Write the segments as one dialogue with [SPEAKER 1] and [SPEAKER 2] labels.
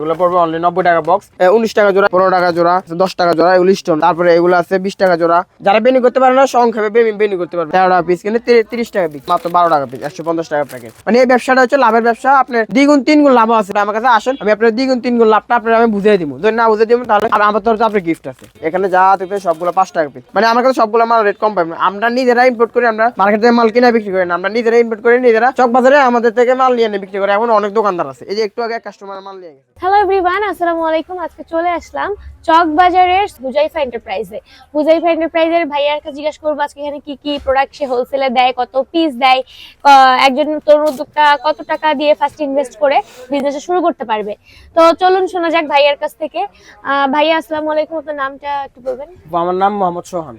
[SPEAKER 1] এগুলো পড়বে অনলি 90 টাকা বক্স, 19 টাকা জোড়া, 15 টাকা জোড়া, 10 টাকা জোড়া, এগুলো স্টোন। তারপরে এগুলো আছে 20 টাকা জোড়া। যারা বেনি করতে পারে না সংক্ষেপে বেনি করতে পারবে 13 টাকা পিস, কিন্তু 30 টাকা পিস, মাত্র 12 টাকা পিস, 150 টাকা প্যাকেট। মানে এই ব্যবসাটা হচ্ছে লাভের ব্যবসা। আপনার দ্বিগুণ তিনগুণ লাভ আছে। আমার কাছে আসেন, আমি আপনার দ্বিগুণ তিনগুণ লাভটা আপনার আমি বুঝিয়ে দিব। যদি না বুঝিয়ে দিব তাহলে আমার তরফে আপনার গিফট আছে। এখানে যা থেকে সবগুলো 5 টাকা পিস। মানে আমার কাছে সবগুলো মাল রেট কম পাবেন। আমরা নিজেরা ইম্পোর্ট করি, আমরা মার্কেট থেকে মাল কিনে বিক্রি করি না, আমরা নিজেরা ইম্পোর্ট করি, নিজেরা চক বাজারে আমাদের থেকে মাল নিয়ে বিক্রি করে। এখন অনেক দোকানদার আছে, এই যে একটু আগে কাস্টমার মাল নিয়ে গেছে।
[SPEAKER 2] হ্যালো এভরিওয়ান, আসসালামু আলাইকুম। আজকে চলে আসলাম চক বাজারের হুজাইফা এন্টারপ্রাইজে। হুজাইফা এন্টারপ্রাইজের ভাইয়ার কাছে জিজ্ঞাসা করবো আজকে এখানে কি কি প্রোডাক্ট সে হোলসেলে দেয়, কত পিস দেয়, একজন তরুণ উদ্যোক্তা কত টাকা দিয়ে ফার্স্ট ইনভেস্ট করে বিজনেসটা শুরু করতে পারবে। তো চলুন শোনা যাক ভাইয়ার কাছ থেকে। ভাইয়া আসসালামু আলাইকুম, আপনার নামটা একটু বলবেন?
[SPEAKER 1] আমার নাম মোহাম্মদ সোহান।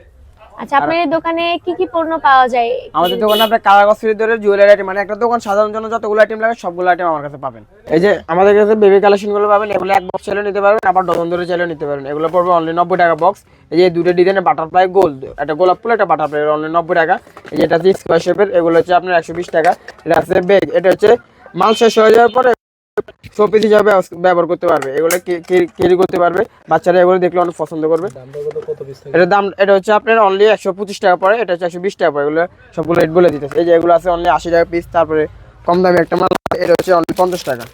[SPEAKER 2] আচ্ছা, আপনার এই দোকানে কি কি পণ্য পাওয়া যায়?
[SPEAKER 1] আমাদের দোকানে আপনার কারাগজ ধরে জুয়েলারি আইটেম, মানে একটা দোকান সাধারণ জন্য যতগুলো আইটেম লাগে সবগুলো আইটেম আমার কাছে পাবেন। এই যে আমাদের কাছে বেবি কালেকশন গুলো পাবেন। এগুলো এক বক্স চাইলেও নিতে পারবেন, আবার ডজন ধরে চাইলেও নিতে পারবেন। এগুলো পড়বে অনলি 90 টাকা বক্স। এই যে দুটো ডিজাইনের বাটারফ্লাই গোল, একটা গোলাপ ফুল, একটা বাটারফ্লাই, অনলি 90 টাকা। এই যে এটা হচ্ছে স্কোয়ার শেপের, এগুলো হচ্ছে আপনার 120 টাকা। এটা আছে ব্যাগ, এটা হচ্ছে মাল শেষ হয়ে যাওয়ার পরে শোপিস হিসাবে ব্যবহার করতে পারবে। এগুলো ক্যারি করতে পারবে, বাচ্চারা এগুলো দেখলে অনেক পছন্দ করবে। এটার দাম এটা হচ্ছে আপনার অনলি 125 টাকা পড়ে, এটা হচ্ছে 120 টাকা পড়ে। এগুলো সবগুলো রেট বলে দিতেছে। এই যে এগুলো আছে অনলি 80 টাকা পিস। তারপরে কম দামি একটা মাল, এটা হচ্ছে অনলি 50 টাকা।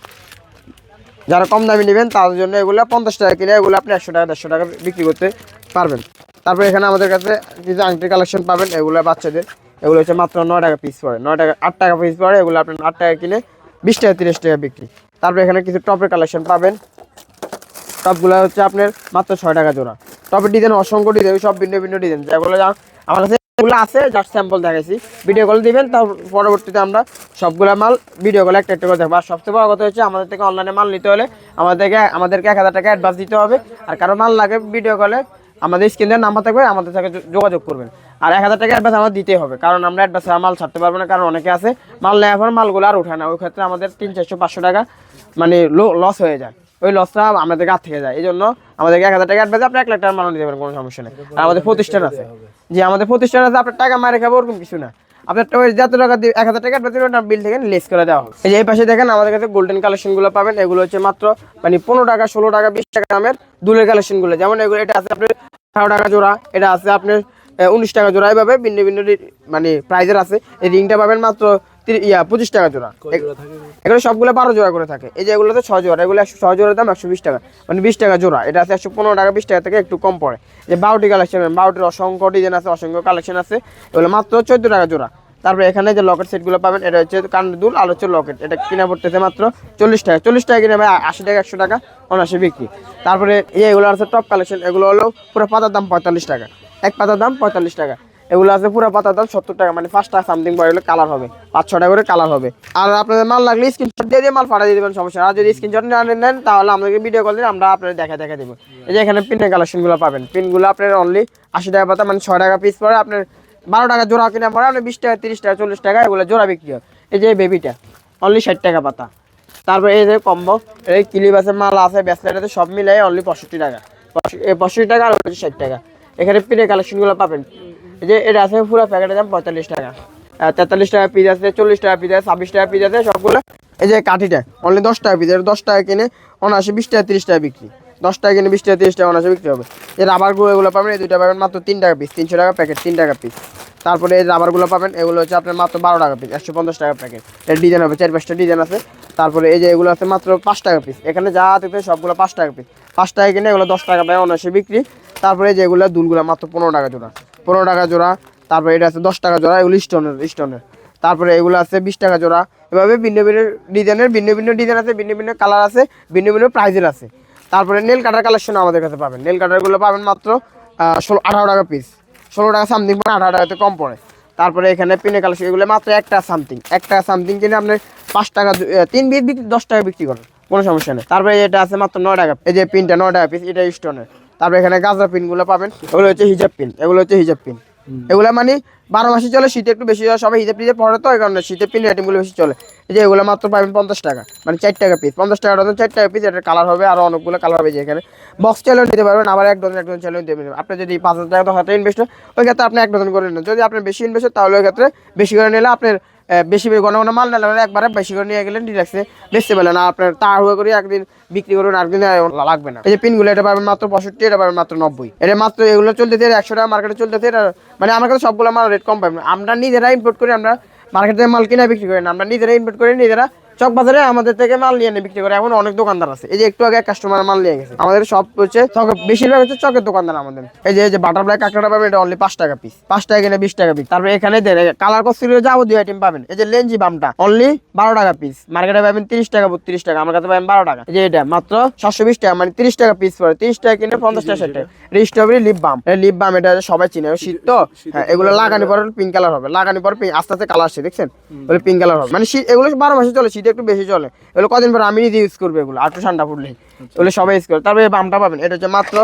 [SPEAKER 1] যারা কম দামি নেবেন তাদের জন্য এগুলো 50 টাকা কিনে এগুলো আপনি 100 টাকা 150 টাকা বিক্রি করতে পারবেন। তারপরে এখানে আমাদের কাছে কিছু আংটি কালেকশন পাবেন। এগুলো বাচ্চাদের, এগুলো হচ্ছে মাত্র 9 টাকা পিস পড়ে, 9 টাকা 8 টাকা পিস পড়ে। এগুলো আপনার 8 টাকা কিনে 20 টাকা 30 টাকা বিক্রি। তারপরে এখানে কিছু টপের কালেকশন পাবেন। টপগুলো হচ্ছে আপনার মাত্র 6 টাকা জোড়া। টপের ডিজাইন অসংখ্য ডিজাইন, সব ভিন্ন ভিন্ন ডিজাইন। যেগুলো আমার কাছে এগুলো আছে, জাস্ট স্যাম্পল দেখাইছি। ভিডিও কল দিবেন, তার পরবর্তীতে আমরা সবগুলো মাল ভিডিও কলে একটা একটা করে দেখবো। আর সবচেয়ে বড় কথা হচ্ছে আমাদের থেকে অনলাইনে মাল নিতে হলে আমাদেরকে 1000 টাকা অ্যাডভান্স দিতে হবে। আর কারো মাল লাগে ভিডিও কলে আমাদের স্ক্রিনের নাম্বার থাকবে, আমাদের সাথে যোগাযোগ করবেন। আর 1000 টাকা অ্যাডভান্স আমার দিতেই হবে, কারণ আমরা অ্যাডভান্সে মাল ছাড়তে পারবো না। কারণ অনেকে আছে মাল নেওয়ার পর মালগুলো আর ওঠায় না, ওই ক্ষেত্রে আমাদের 300, 400, 500 টাকা মানে লস হয়ে যায়। ওই লসটা আমাদের কাছ থেকে যায়। এই জন্য আমাদেরকে 1000 টাকা অ্যাডভান্স, আপনি 1 লাখ টাকা মাল নিতে পারেন, কোনো সমস্যা নেই। আর আমাদের প্রতিষ্ঠান আছে, যে আমাদের প্রতিষ্ঠান আছে, আপনার টাকা মারে খাবো ওরকম কিছু না। আপনার যত টাকা দিয়ে 1000 টাকা অ্যাডভান্স দিবেন, বিল থেকে লেস করে দেওয়া হবে। এই যে এই পাশে দেখেন আমাদের কাছে গোল্ডেন কালেকশন গুলো পাবেন। এগুলো হচ্ছে মাত্র মানে 15 টাকা, 16 টাকা, 20 টাকা দামের দুলের কালেকশন গুলো। যেমন এগুলো, এটা আছে আপনার 18 টাকা জোড়া, এটা আছে আপনার 19 টাকা জোড়া। এইভাবে ভিন্ন ভিন্ন মানে প্রাইজের আছে। এই রিংটা পাবেন মাত্র 25 টাকা জোড়া। এগুলো সবগুলো 12 জোড়া করে থাকে। এই যে এগুলো তো 6 জোড়া, এগুলো 6 জোড়ার দাম 120 টাকা, মানে 20 টাকা জোড়া। এটা আছে 115 টাকা, 20 টাকা থেকে একটু কম পড়ে। যে 12টি কালেকশন, 12টির অসংখ্য ডিজাইন আছে, অসংখ্য কালেকশন আছে। এগুলো মাত্র 14 টাকা জোড়া। তারপরে এখানে যে লকেট সেটগুলো পাবেন, এটা হচ্ছে কানের দুল আর হচ্ছে লকেট। এটা কিনা পড়তেছে মাত্র 40 টাকা। 40 টাকা কিনে ভাই 80 টাকা 100 টাকা অনায়াসে বিক্রি। তারপরে এগুলো আছে টপ কালেকশন। এগুলো হলো পুরো পাতার দাম 45 টাকা, এক পাতার দাম 45 টাকা। এগুলো আছে পুরো পাতার দাম 70 টাকা, মানে 5 টাকা সামথিং পড়ে। এগুলো কালার হবে 5-6 টাকা করে কালার হবে। আর আপনাদের মাল লাগলে স্ক্রিনশট দিয়ে মাল পাঠিয়ে দিবেন, সমস্যা। আর যদি স্ক্রিনশট না নেন তাহলে আমাদেরকে ভিডিও কল দিন, আমরা আপনাদের দেখা দেবো। এই যে এখানে পিনের কালেকশনগুলো পাবেন। পিনগুলো আপনার অনলি 80 টাকা পাতা, মানে 6 টাকা পিস পড়ে। আপনার 12 টাকা জোড়া কিনা পড়ে, আপনার 20 টাকা, 30 টাকা, 40 টাকা এগুলো জোড়া বিক্রি হয়। এই যে বেবিটা অনলি 60 টাকা পাতা। তারপরে এই যে কম্বো, এই ক্লিপ আছে, মাল আছে, ব্যাসলেট আছে, সব মিলাই অনলি 65 টাকা। 65 টাকা আর 60 টাকা। এখানে পিনের কালেকশনগুলো পাবেন। এই যে এটা আছে পুরো প্যাকেটের দাম 45 টাকা, 43 টাকা পিস আছে, 40 টাকা পিস আছে, 26 টাকা পিস আছে সবগুলো। এই যে কাঠিটা অনলি 10 টাকা পিস, 10 টাকা কিনে অনায়াসে 20 টাকা 30 টাকা বিক্রি। 10 টাকা কিনে 20 টাকা 30 টাকা অনায়াসে বিক্রি হবে। এই রাবারগুলো এগুলো পাবেন, এই দুইটা পাবেন মাত্র 3 টাকা পিস, 300 টাকা প্যাকেট, 3 টাকা পিস। তারপরে এই রাবারগুলো পাবেন, এগুলো হচ্ছে আপনার মাত্র 12 টাকা পিস, 150 টাকা প্যাকেট। এর ডিজাইন হবে 4-5টা ডিজাইন আছে। তারপরে এই যে এগুলো আছে মাত্র 5 টাকা পিস। এখানে যা দেখবে সবগুলো 5 টাকা পিস, 5 টাকা কিনে এগুলো 10 টাকা পায় অনায়াসে বিক্রি। তারপরে যেগুলো দুলগুলো মাত্র 15 টাকা জোড়া, 15 টাকা জোড়া। তারপরে এটা আছে 10 টাকা জোড়া, এগুলো স্টোনের। তারপরে এগুলো আছে 20 টাকা জোড়া। এভাবে ভিন্ন ভিন্ন ডিজাইনের ভিন্ন ভিন্ন ডিজাইন আছে, ভিন্ন ভিন্ন কালার আছে, ভিন্ন ভিন্ন প্রাইজের আছে। তারপরে নেল কাটার কালেকশন আমাদের কাছে পাবেন। নেল কাটারগুলো পাবেন মাত্র 18 টাকা পিস, 16 টাকা সামথিং পড়ে, 18 টাকাতে কম পড়ে। তারপরে এখানে পিনের কালেকশন, এগুলো মাত্র 1 টাকা সামথিং কিনে আপনার 5 টাকা 3 পিস বিক্রি, 10 টাকা বিক্রি করেন, কোনো সমস্যা নেই। তারপরে এটা আছে মাত্র 9 টাকা। এই যে পিনটা 9 টাকা পিস, এটা স্টোনের। তারপরে এখানে গাজরা পিনগুলো পাবেন, এগুলো হচ্ছে হিজাব পিন, এগুলো হচ্ছে হিজাব পিন। এগুলো মানে 12 মাসে চলে, শীতে একটু বেশি হয়, সবাই হিজাব টিজাব পরে তো এই কারণে শীতের পিনের আইটেমগুলো বেশি চলে। এই যে এগুলো মাত্র পাবেন 50 টাকা, মানে 4 টাকা পিস, 50 টাকা ডজন, 4 টাকা পিস। এটার কালার হবে আরো অনেকগুলো কালার হবে। যে এখানে বক্স চাইলেও নিতে পারবেন, আবার এক ডজন চাইলেও নিতে পারবেন। আপনি যদি 5000 টাকা তো হাতে ইনভেস্ট হয়, ওই ক্ষেত্রে আপনি 1 ডজন করে নেন। যদি আপনার বেশি ইনভেস্ট হয় তাহলে ওই ক্ষেত্রে বেশি করে নিলে আপনার বেশি ঘন ঘন মাল নিলে একবারে বেশি করে নিয়ে গেলেন রিল্যাক্সে বেচতে পারলেন না, আপনার তাড়াহুড়ো করে একদিন বিক্রি করুন আরেকদিন লাগবে না। এই যে পিনগুলো এটা পাবেন মাত্র 65, এটা পাবেন মাত্র 90। এটা মাত্র এগুলো চলতেছে 100 টাকা মার্কেটে চলতেছে। এটা মানে আমার কাছে সবগুলো মাল রেট কম পাবেন। আমরা নিজেরা ইম্পোর্ট করি, আমরা মার্কেটে মাল কিনা বিক্রি করি না, আমরা নিজেরা ইম্পোর্ট করি, নিজেরা চক বাজারে আমাদের থেকে মাল নিয়ে বিক্রি করে। এখন অনেক দোকানদার আছে, এই যে একটু আগে কাস্টমার মাল নিয়ে গেছে। আমাদের সব হচ্ছে বেশিরভাগ হচ্ছে চকের দোকানদার আমাদের। এই যে বাটারফ্লাই কাঁকড়াটা পাবেন, এটা অনলি 5 টাকা পিস, 5 টাকা কিনে 20 টাকা পিস। তারপরে এখানে কালার কস্তুরির যাবতীয় আইটেম পাবেন। এই যে লেঞ্জি বামটা অনলি 12 টাকা পিস, মার্কেটে পাবেন 30 টাকা 32 টাকা, আমার কাছে পাবেন 12 টাকা। এই যে এটা মাত্র 720 টাকা, মানে 30 টাকা পিস পড়ে, 30 টাকা কিনে 50 টাকা 60 টাকা। স্ট্রবেরি লিপ বাম, এটা সবাই চিনে, শীত তো। হ্যাঁ, এগুলো লাগানি পরে পিঙ্ক কালার হবে, লাগানি পরে আস্তে আস্তে কালার আসছে, দেখছেন বলে পিঙ্ক কালার হবে। মানে এগুলো 12 মাসে চলে, শীতে একটু বেশি চলে। এগুলো কদিন পর আমি নিজে ইউজ করবো, এগুলো আর একটু ঠান্ডা পড়লে এগুলো সবাই ইউজ করে। তারপরে বামটা পাবেন, এটা হচ্ছে মাত্র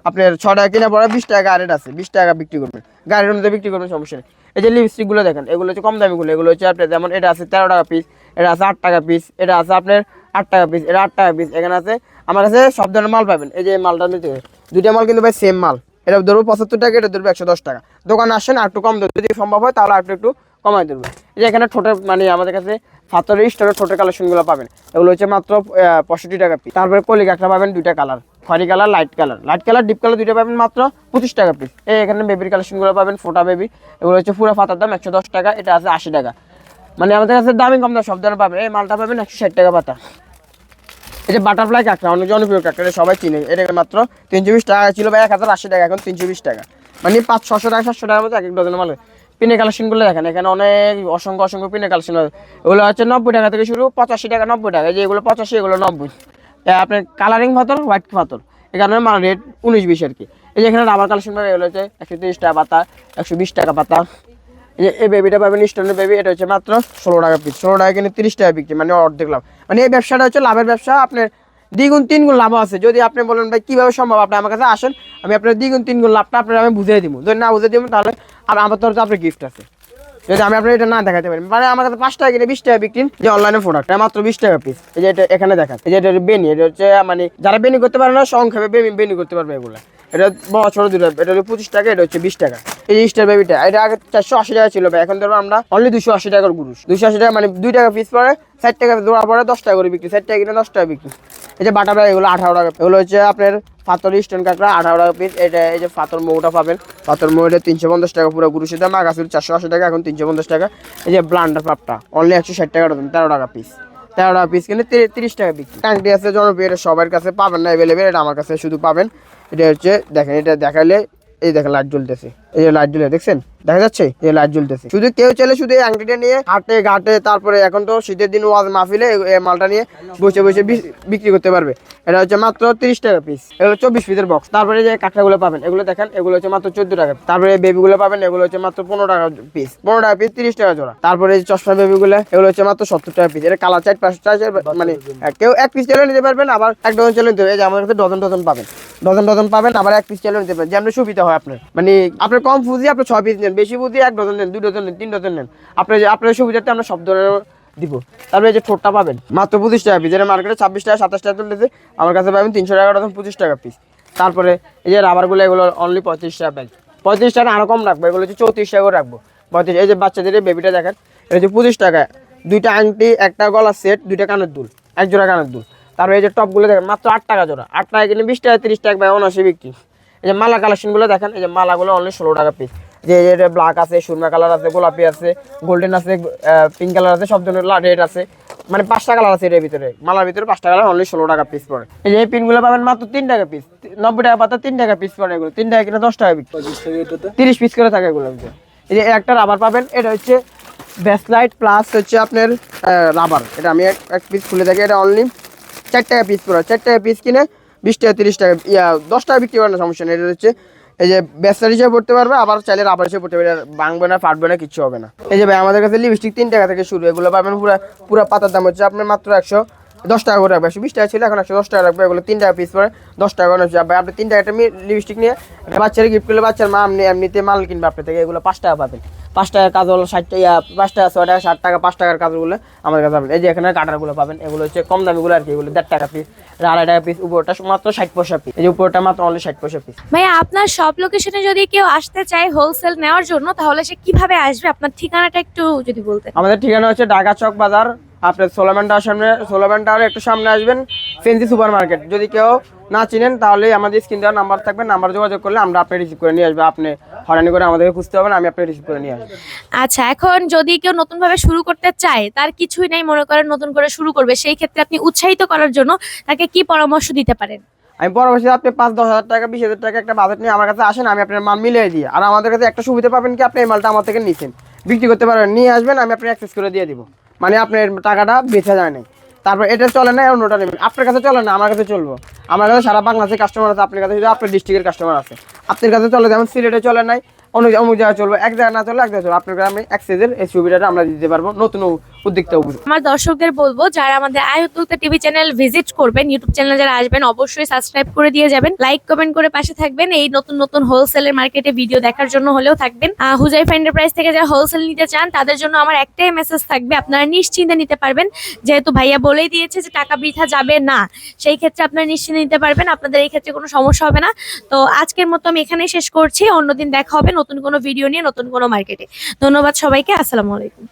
[SPEAKER 1] আপনার 6 টাকা কিনে পরে 20 টাকা গাড়ির আছে, 20 টাকা বিক্রি করবেন, গাড়ির মধ্যে বিক্রি করবেন, সমস্যা নেই। এই যে লিপস্টিক গুলো দেখেন, এগুলো হচ্ছে কম দামি গুলো, এগুলো হচ্ছে আপনার যেমন এটা আছে 13 টাকা পিস, এটা আছে 8 টাকা পিস, এটা আছে আপনার 8 টাকা পিস, এটা 8 টাকা পিস। এখানে আছে আমার কাছে সব ধরনের মাল পাবেন। এই যে মালটা নিতে দুইটা মাল কিন্তু ভাই সেম মাল, এটা ধরবো 75 টাকা, এটা ধরবো 110 টাকা। দোকানে আসেন আর একটু কম দেবো, যদি সম্ভব হয় তাহলে আর একটু কমাই দেবো। এই যে এখানে ঠোঁটের মানে আমাদের কাছে ফাতরের স্টোরের ঠোঁটের কালেকশনগুলো পাবেন, এগুলো হচ্ছে মাত্র 65 টাকা পিস। তারপরে কলিক একটা পাবেন, দুইটা কালার, খয়রি colour, light colour, deep colour দুইটা পাবেন মাত্র 25 টাকা পিস। এখানে বেবির কালেকশনগুলো পাবেন, ফোটা বেবি, এগুলো হচ্ছে পুরো ফাতার দাম 110 টাকা, এটা আছে 80 টাকা। মানে আমাদের কাছে দামি কম দাম সব ধরনের পাবেন। এই মালটা পাবেন 160 টাকা পাতা। এই যে বাটারফ্লাই কাঁকড়া, অনেক জনপ্রিয় কাঁকড়া, সবাই চিনে। এটা মাত্র 320 টাকা ছিল ভাই, 1080 টাকা, এখন 320 টাকা। মানে 500-600 টাকা 700 টাকার মতো এক এক ডজনের মাল। পিনের কালেকশনগুলো দেখেন, এখানে অনেক অসংখ্য পিনের কালেকশন। এগুলো হচ্ছে 90 টাকা থেকে শুরু, 85 টাকা, 90 টাকা। যে এগুলো 85, এগুলো 90। আপনার কালারিং পাথর, হোয়াইট পাথর, এখানে মাল রেট 19-20 আর কি। এই যে এখানে রাবার কালেকশন পাবে, এগুলো হচ্ছে 130 টাকা পাতা, 120 টাকা পাতা। এই বেবিটা পাবেন স্টোনের বেবি, এটা হচ্ছে মাত্র 16 টাকা পিস, 16 টাকা কিনে 30 টাকা বিক্রি, মানে অর্ধেক লাভ। মানে এই ব্যবসাটা হচ্ছে লাভের ব্যবসা, আপনার দ্বিগুণ তিনগুণ লাভ আছে। যদি আপনি বলেন ভাই কিভাবে সম্ভব, আপনি আমার কাছে আসেন, আমি আপনার দ্বিগুণ তিনগুণ লাভটা আপনার আমি বুঝিয়ে দিব। যদি না বুঝিয়ে দিব তাহলে আমার তরফে আপনার গিফট আছে, যদি আমি আপনার এটা না দেখাতে পারি। মানে আমার কাছে 5 টাকা কিনে 20 টাকা বিক্রি, যে অনলাইনে প্রোডাক্ট মাত্র 20 টাকা পিস। এই যে এটা এখানে দেখেন, এই যে এটা বেনি, এটা হচ্ছে মানে যারা বেনি করতে পারে না সংক্ষেপে বেনি করতে পারবে এগুলো। এটা বড় ছোট দুটো, এটা হচ্ছে 25 টাকা, এটা হচ্ছে 20 টাকা। এই যে স্টার বেবিটা, এটা আগে 480 টাকা ছিল ভাই, এখন ধরো আমরা অনলি 280 টাকার গুরুষ, 280 টাকা, মানে 2 টাকা পিস পরে 60 টাকা দেওয়ার পরে 10 টাকা করে বিক্রি, 60 টাকা কিনে 10 টাকা বিক্রি। এই যে বাটারফ্লাই, এগুলো 18 টাকা, এগুলো হচ্ছে আপনার পাথর স্টোন কাঁকড়া, 18 টাকা পিস। এটা এই যে পাথর মৌটা পাবেন, পাথর মৌটা 350 টাকা পুরো গুরুষের দাম, আগে ছিল 480 টাকা, এখন 350 টাকা। এই যে ব্লান্ডার পাপটা অনলি 160 টাকা ডজন, 13 টাকা পিস, 13 টাকা পিস কিনে 30 টাকা বিক্রি। ট্যাঙ্কটি আছে জনপ্রিয়, এটা সবার কাছে পাবেন না অ্যাভেলেবেল, এটা আমার কাছে শুধু পাবেন। এটা হচ্ছে দেখেন, এটা দেখালে এই দেখেন লাইট জ্বলতেছে, এই যে লাইট জ্বলে দেখছেন, দেখা যাচ্ছে এই লাইট জ্বলতেছে। শুধু কেউ চাইলে শুধু এই আংটিটা নিয়ে হাটে ঘাটে, তারপরে এখন তো শীতের দিন ওয়াজ মাহফিলে এই মালটা নিয়ে বসে বসে বিক্রি করতে পারবে। এটা হচ্ছে মাত্র 30 টাকা পিস, এগুলো 24 পিসের বক্স। তারপরে যে কাঁকড়াগুলো পাবেন, এগুলো দেখেন, এগুলো হচ্ছে মাত্র 14 টাকা। তারপরে বেবিগুলো পাবেন, এগুলো হচ্ছে মাত্র 15 টাকা পিস, 15 টাকা পিস, 30 টাকা জোড়া। তারপরে এই চশমা বেবিগুলো, এগুলো হচ্ছে মাত্র 70 টাকা পিস। এটা কালার 4-5 মানে কেউ 1 পিস চাইলেও নিতে পারবেন, আবার 1 ডজন চাইলেও নিতে পারবেন। এই যে আমাদের কাছে ডজন পাবেন, ডজন পাবেন, আবার 1 পিস চাইলেও নিতে পারবেন, যেমন সুবিধা হয় আপনার। মানে আপনার কম পুঁজি আপনি 6 পিস নেন, বেশি পুঁজি 1 ডজন নেন, 2 ডজন নেন, 3 ডজন নেন, আপনার সুবিধাতে আমরা সব ধরনের দিব। তারপরে এই যে ঠোঁটটা পাবেন মাত্র 25 টাকা পিস, যেটা মার্কেটে 26 টাকা 27 টাকা চলতেছে, আমার কাছে পাবেন 300 টাকা ডজন, 25 টাকা পিস। তারপরে এই যে রাবারগুলো, এগুলো অনলি 35 টাকা প্যাক, 35 টাকা আরো কম রাখবো, এগুলো হচ্ছে 34 টাকা করে রাখবো, 35। এই যে বাচ্চাদের বেবিটা দেখেন, এটা হচ্ছে 25 টাকা, 2টা আংটি, একটা গলার সেট, 2টা কানের দুল, 1 জোড়া কানের দুল। তারপরে এই যে টপগুলো দেখেন, মাত্র 8 টাকা জোড়া, 8 টাকা কিনে 20 টাকা 30 টাকা ভাই অনাসে বিক্রি। এই যে মালা কালেকশনগুলো দেখেন, এই যে মালাগুলো অনলি 16 টাকা পিস। যে এটা ব্ল্যাক আছে, সুরমা কালার আছে, গোলাপি আছে, গোল্ডেন আছে, পিঙ্ক কালার আছে, সব ধরনের রেড আছে, মানে 5টা কালার আছে এর ভিতরে, মালার ভিতরে 5টা কালার, অনলি 16 টাকা পিস পড়ে। এই যে এই পিনগুলো পাবেন মাত্র 3 টাকা পিস, 90 টাকা পাতা, 3 টাকা পিস পড়ে। এগুলো 3 টাকা কিনে 10 টাকা বিক্রি, 30 পিস করে থাকে এগুলো। এই যে একটা রাবার পাবেন, এটা হচ্ছে ব্যাসলাইট প্লাস হচ্ছে আপনার রাবার, এটা আমি এক পিস খুলে থাকি, এটা অনলি 4 টাকা পিস পড়ে, 4 টাকা পিস কিনে 20 টাকা 30 টাকা 10 টাকা বিক্রি করেন না, সমস্যা নেই। এটা হচ্ছে এই যে ব্যাসলাইট হিসেবে পড়তে পারবে, আবার চাইলে রাবার হিসেবে পড়তে পারবে, ভাঙবে না, ফাটবে না, কিছু হবে না। এই যে ভাই আমাদের কাছে লিপস্টিক 3 টাকা থেকে শুরু, এগুলো পাবেন পুরো পাতার দাম হচ্ছে আপনার মাত্র 110 টাকা করে রাখবে, 120 টাকা ছিল, এখন 110 টাকা রাখবে। এগুলো 3 টাকা পিস পরে 10 টাকা করে ভাই, আপনি 3 টাকা একটা লিপস্টিক নিয়ে একটা বাচ্চারা গিফট করলে বাচ্চার মা এমনিতে মাল কিনবে আপনার থেকে, এগুলো 5 টাকা পাবেন, 5 টাকার কাজল 60 টাকা, 5 টাকা 6 টাকা 60 টাকা, 5 টাকার কাজলগুলো আমাদের কাছে পাবেন। এই যে এখানে কাটারগুলো পাবেন, এগুলো হচ্ছে কম দামিগুলো আর কি, এগুলো 1.5 টাকা পিস, 2.5 টাকা পিস, উপরটা মাত্র 60 পয়সা পিস। এই যে উপরটা মাত্র অনলি 60 পয়সা পিস।
[SPEAKER 2] ভাইয়া আপনার সব লোকেশনে যদি কেউ আসতে চায় হোলসেল নেওয়ার জন্য তাহলে সে কিভাবে আসবে, আপনার ঠিকানাটা একটু যদি বলতেন।
[SPEAKER 1] আমাদের ঠিকানা হচ্ছে ঢাকা চক বাজার, আপনার সোলামান টাওয়ার একটু সামনে আসবেন, ফেন্সি সুপার মার্কেট। যদি কেউ না চিনেন তাহলে আমাদের স্ক্রিন দেওয়ার নাম্বার থাকবে, নাম্বার যোগাযোগ করলে আমরা আপনি রিসিভ করে নিয়ে আসবো। আপনি হয়রানি করে আমাদেরকে খুঁজতে হবে না, আমি আপনি রিসিভ করে নিয়ে আসবো।
[SPEAKER 2] আচ্ছা, এখন যদি কেউ নতুন ভাবে শুরু করতে চায়, তার কিছুই নাই, মনে করেন নতুন করে শুরু করবে, সেই ক্ষেত্রে আপনি উৎসাহিত করার জন্য তাকে কি পরামর্শ দিতে পারেন?
[SPEAKER 1] আমি পরবর্তীতে আপনি 5-10 হাজার টাকা 20 হাজার টাকা একটা বাজেট নিয়ে আমার কাছে আসেন, আমি আপনার মাল মিলিয়ে দিই। আর আমাদের কাছে একটা সুবিধা পাবেন কি, আপনি এই মালটা আমার থেকে নিছেন, বিক্রি করতে পারবেন, নিয়ে আসবেন, আমি আপনি অ্যাক্সেস করে দিয়ে দিব, মানে আপনার টাকাটা বেঁচে যায় নাই। তারপর এটা চলে না, অন্যটা নেবেন, আপনার কাছে চলে না আমার কাছে চলবো। আমার কাছে সারা বাংলাদেশের কাস্টমার আছে, আপনার কাছে যদি আপনার ডিস্ট্রিক্টের কাস্টমার আছে, আপনার কাছে চলে, যেমন সিলেটে চলে নাই, অমুক জায়গায় চলবে, এক জায়গায় না চলে এক জায়গায় চলবে, আপনার কাছে আমি অ্যাক্সেসের এই সুবিধাটা আমরা দিতে পারবো নতুন উদ্যোক্তা উপরে।
[SPEAKER 2] আমার দর্শকদের বলবো, যারা আমাদের আয় উদ্যোক্তা টিভি চ্যানেল ভিজিট করবেন, ইউটিউব চ্যানেলে যারা আসবেন, অবশ্যই সাবস্ক্রাইব করে দিয়ে যাবেন, লাইক কমেন্ট করে পাশে থাকবেন। এই নতুন নতুন হোলসেলের মার্কেটে ভিডিও দেখার জন্য হলেও থাকবেন। হুজাইফা এন্টারপ্রাইজ থেকে যারা হোলসেল নিতে চান তাদের জন্য আমার একটাই মেসেজ থাকবে, আপনারা নিশ্চিন্তে নিতে পারবেন, যেহেতু ভাইয়া বলেই দিয়েছে যে টাকা বৃথা যাবে না, সেই ক্ষেত্রে আপনারা নিশ্চিন্তে নিতে পারবেন, আপনাদের এই ক্ষেত্রে কোনো সমস্যা হবে না। তো আজকের মতো আমি এখানেই শেষ করছি, অন্যদিন দেখা হবে নতুন কোনো ভিডিও নিয়ে, নতুন কোনো মার্কেটে। ধন্যবাদ সবাইকে, আসসালামু আলাইকুম।